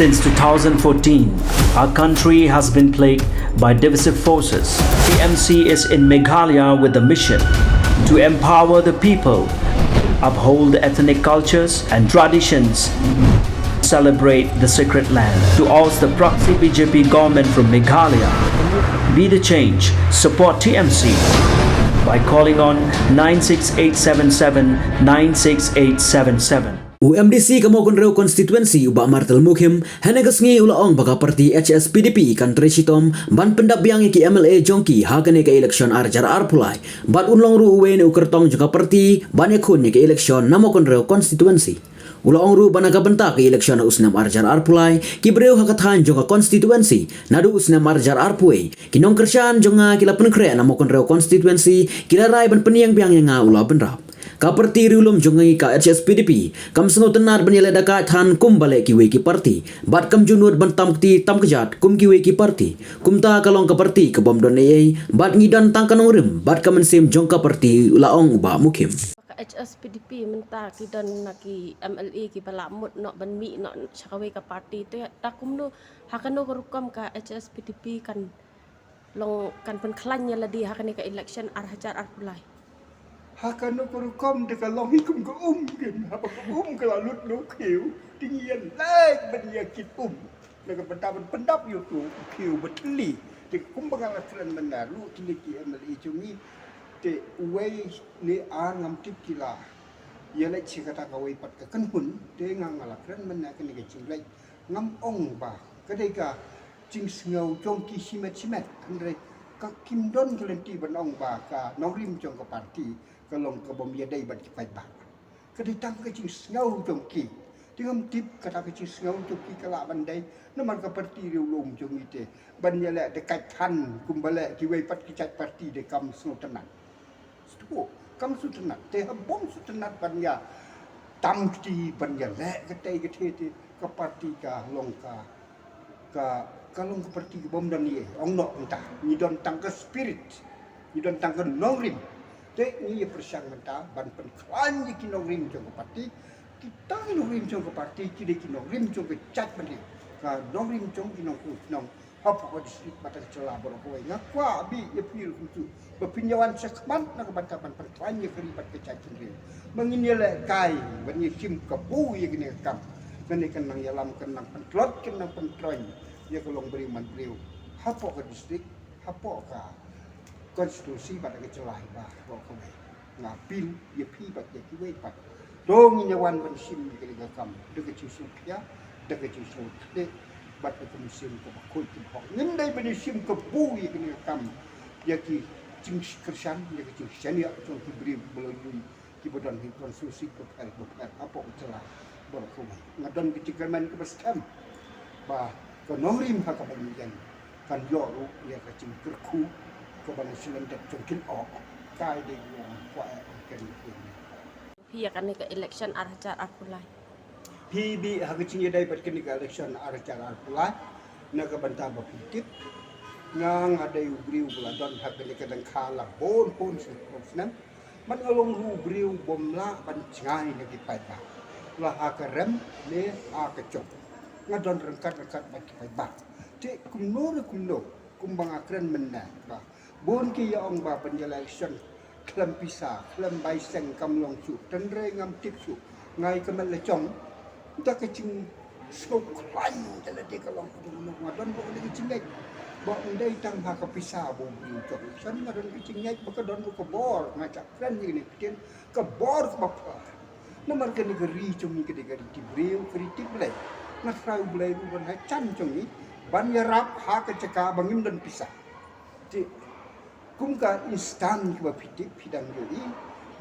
Since 2014, our country has been plagued by divisive forces. TMC is in Meghalaya with the mission to empower the people, uphold ethnic cultures and traditions, celebrate the sacred land. To oust the proxy BJP government from Meghalaya, be the change, support TMC by calling on 96877 96877. UMDC kamokon reu konstituensi uba martel mukhim hanegas ngi ulaong baka parti HSPDP kan Treshitom ban pendap biang ki MLA Jongki hakane ke election arjar arpulai bat unlong ru uwen ukertong juga parti banyak kun ke election namokon reu konstituensi ulaong ru banaga benta ke election usnam arjar arpulai ki breu hakathan juga konstituensi nadu usnam arjar arpuai kinong kershan jonga kila penkre namokon reu konstituensi kila rai ban peniang biang nga ula benrap Kaparti riulum jungai ka HSPDP kam sengo tenar benile daka than kum bale ki we ki parti bat kam junut bantam ti tam kejat kum ki we ki parti kum ta kalong ka parti ke bom don ei bat ngidan tang kanong rim bat kam sim jong ka parti ulaong ba mukim HSPDP menta ki dan naki MLA ki balamut nok banmi nok chakawe ka parti tu takum nu hakano rukam ka HSPDP kan long kan pen klan ya ladi hakane ka election arhajar arpulai Hakano kurukom de kalong hikum ke gen apa ke lalut lu kiu tinggian lag benia kitum naga pendap yu tu kiu beteli de kumbangan aslan menaru tiliki MLA cumi te uwei ni ngam tip kila ya lai kata kawai pat ka kanpun de ngalakran menak ni ke cinglai ngam ong ba kadai ka cing sngau jong ki simet andre ka kim don kelenti banong ba ka norim jong ka parti kalong ke bom ya dai bat ki pai ba kadai tang ke cing sngau jong ki tingam tip kata ke cing sngau jong ki kala bandai naman ka parti riulum jong ite ban ya le dekat han kumbale ki wei pat ki chat parti de kam snu tenan stu kam su tenan te bom su tenan ban ya tam ti ban ya le ke tai ke te ka parti ka long ka kalong ke parti bom dan ni ong no entah ni don tang ke spirit ni don tang ke nongrim te ni persang menta ban pen klan ki nongrim jong ke parti kita nongrim jong ke parti ki de ki nongrim jong ke chat ban ni ka nongrim jong ki nong apa ko distrik batang celah berapa ingat kwa bi ye pil kutu berpinjawan sekman nak bantapan perklan ye keribat ke cacing ri menginile kai bani sim ke bu ye kini kam kene kenang yalam kenang pentlot kenang pentroy ye kolong beri man beriu apa ke distrik apa ka konstitusi batang celah ba ko ngapil ye pi bat ye kiwe pat dong inyawan ban sim ye kam de ke cisu ya de ke cisu de bat ke musim ke bakul ke hok ngendai bani sim ke bu ye kini kam ya ki cing kersan ya ki cing sania cong ki beri beloi ki bodan hi konstitusi ke apa celah berku ngadon ki cikerman ke bestam ba ke norim ha ka banian kan yo ru ya ka cing kerku ke bani silen dak congkin ok kai de yo kwa ken pia kan ke election arhajar arpulai PB hagicing yadai berkini ke election arcara pula naga banta bapitip ngang ada ubriu buladon hakini kadang kala pon senang man along ubriu bomla ban cengai lagi pada lah akarem le akacok ngadon rengkat bagi pada cek kumno kumbang akren menna ba bon ki ya ong ba penjala election klem pisa klem baiseng kamlong su tendre ngam tip su ngai kemal lecong tak kecing skop klan jadi dia kalau nak ngadon buat lagi cingek buat ndai tang ha kapisa bo cok san ngadon cingek baka don ko bor ngacak klan ni pitin ke bor ke bapa nomor ke negeri cumi ke negeri tibreu kritik belai nak rau belai bukan ha chan cumi ban ya rap ha ke ceka bangim dan pisah ti kum ka instan ke pitik pidang jadi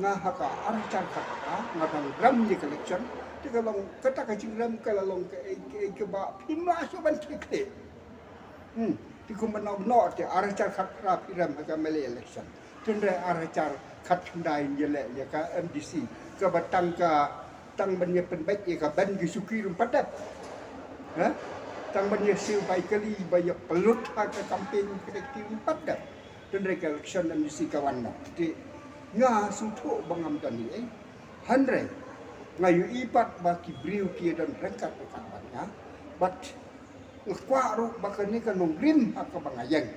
ngah ha ka arcan kata ngadon ram di collection kalau kata kacing ram kalau ke ba pimla so ban tikle ti ko manau no te arachar khatra piram ka mele election tendre arachar khat ndai yele ya ka MDC ka batang ka tang banye penbaik ya ka ban ki suki rum padat ha tang banye siu bai kali bai pelut ka campaign kolektif padat tendre ka election MDC kawan no ti nga sutu bangam tani handre ngayu ipat baki briu kia dan rengkat banyak but ngkwa ru bakani ka nong rim ka bangayang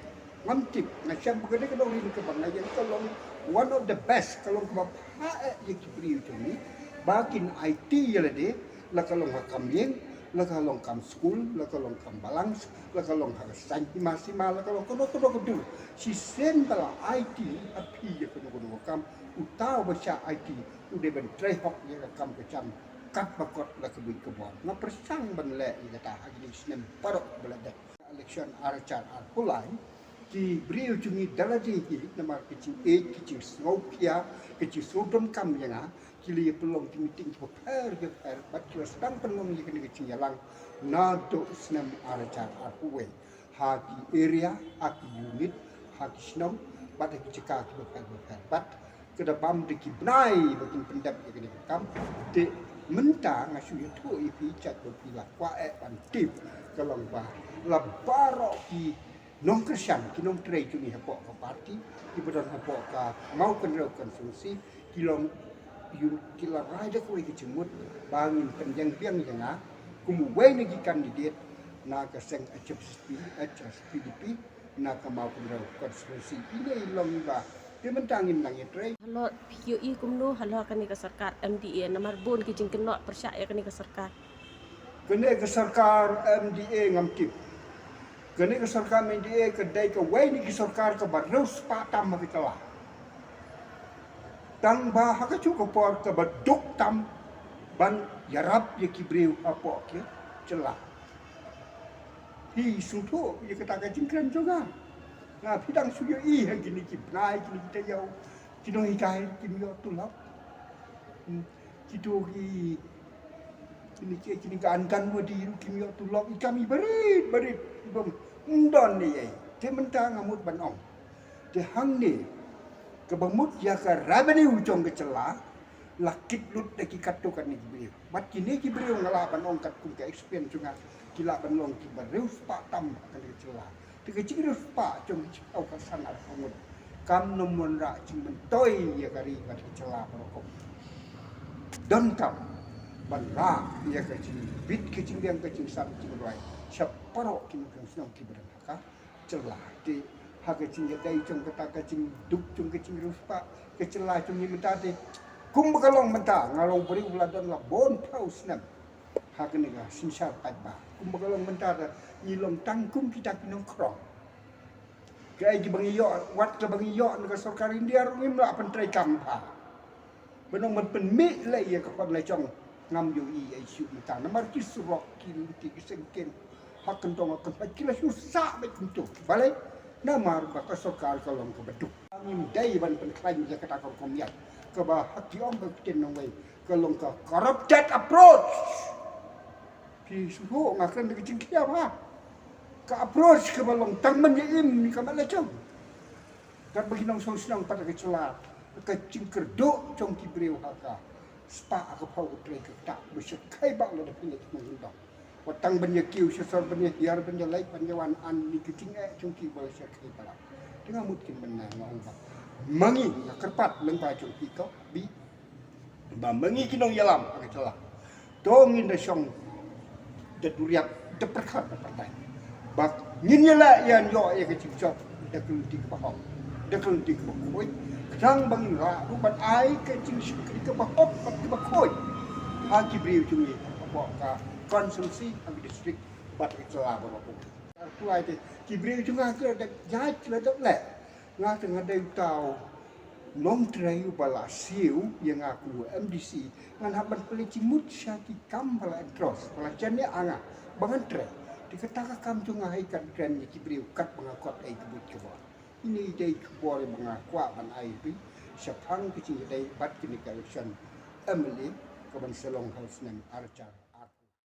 ngamtip na siya bakani ka nong rim ka bangayang kalong one of the best kalong ka pa ye kibriu tuni bakin IT yelade la kalong hakamyeng la kalong kam school la kalong kam balance la kalong ha santi masima la kalong kono kudu si sen bala IT api ye kono kam utau baca IT udah ben trai hok ye kam kecam kat bakot la kebuy kebon na persang ban le ye kata hagi sinem parok belada election archar pulai ki briu cungi dalaji ki nama kecing kecing snopia kecing sodom kam yang kili pelong ti meeting per bat kila sedang pelong ye kene kecing yalang na do sinem archar arpuwe hagi area hagi unit hagi snom bat kecika ki per bat kedapam de ki bnai bakin pendap ye kene kam te mentang asu ye tu ipi chat berpila kwa pan tip kalau ba la baro ki non Kristian ki non trei tu ni hapok ka parti ki bedan hapok ka mau kenro konsumsi kilong yun kila raja ko ki cemut bangin penjang piang janga kumu we ni ki kandidat na ka seng HSPDP na ka mau kenro konsumsi ini long ba dia mentangin nang trei halo PUI kumno halo kani ka sarkar MDA nomor bon ki jing kenok percaya kani ka sarkar kene ke sarkar MDA ngamtip kene ke sarkar MDA kedai ke wai ni ke sarkar ke barus patam makitala tang ba haka cukup por ke baduk tam ban yarap ye kibreu apa ke celah hi sutu ye kata ka jingkran juga na pidang suyo i ha gini ki bnai gini kita yau kino hikai kimyo tulap kito ki kini kan wadi kimyo tulap kami berit bom ndon ni ai te mentang ngamut banong te hang ni ke bamut ya ka revenue jong ke celah lakit lut de ki katukan ni beliau mat kini ki beliau ngala banong kat kum ke expense juga kila banong ki beriu patam kan ke celah te ke cingru pa jong au ka sana ngamut kam nomon ra cing mentoi ya kari kat ke celah rokok don kam ban ra ya ka cing bit ke cing yang ke cing sam cing roi siap parok ki mungkin senang ki beraka celah di hak cing dai jong kata ka cing duk jong ke cing ruspa ke celah jong ni menta de kum bakalong menta ngalong beri uladon la bon paus nam hak ni ga sinsar pai ba kum bakalong menta da ilong tangkum kita kinong krong kai ji bangi yo wat ke bangi yo ka sarkar India ngim la pentrai kampa benong man pen mi le ye ka pan le jong ngam yo i ai siu menta namar ki surok ki ti sengken hak kentong akan kila susah baik untuk balik nama rumah kesokar kalau ke beduk angin day ban penklaim je kata komiat ke bah haki om berten nongway kalau ke corrupted approach pi suhu ngakan de kecing kia apa ke approach ke balong tangman ye im ni kamala chong kat bagi nong song sinong pada kecela kecing kerduk chong ki breu haka spa aku pau tre ke tak bersekai bang le de pilih mengundang watang banya kiu sesor banya hiar banya lain banya wan an ni kecing cungki boleh sekai pala dengan mungkin benar ngong ba mangi ya kerpat lengpa cungki kau bi ba mangi kinong yalam ka celah dongin da song de duriap de perkat partai bak ngin yala yan yo ya kecing job de kelunti ke bahok de kelunti ke bakoi kadang bang ra rupan ai kecing sikri ke bahok ke bakoi haki briu cungi apa ka konsumsi ang distrik bat celah berapa tu ai te kibreu juga ke ada jaj la dok le nga tengah dai tau nom trayu bala siu yang aku MDC ngan haban peli cimut syaki kam bala entros bala jane anga bangan tre diketaka kam tunga hai kan kren ni kibreu kat bangakot ai kebut kebor ini dai kebor bangakwa ban ai pi syapang kecing dai bat kini election Emily kaban selong house nem archa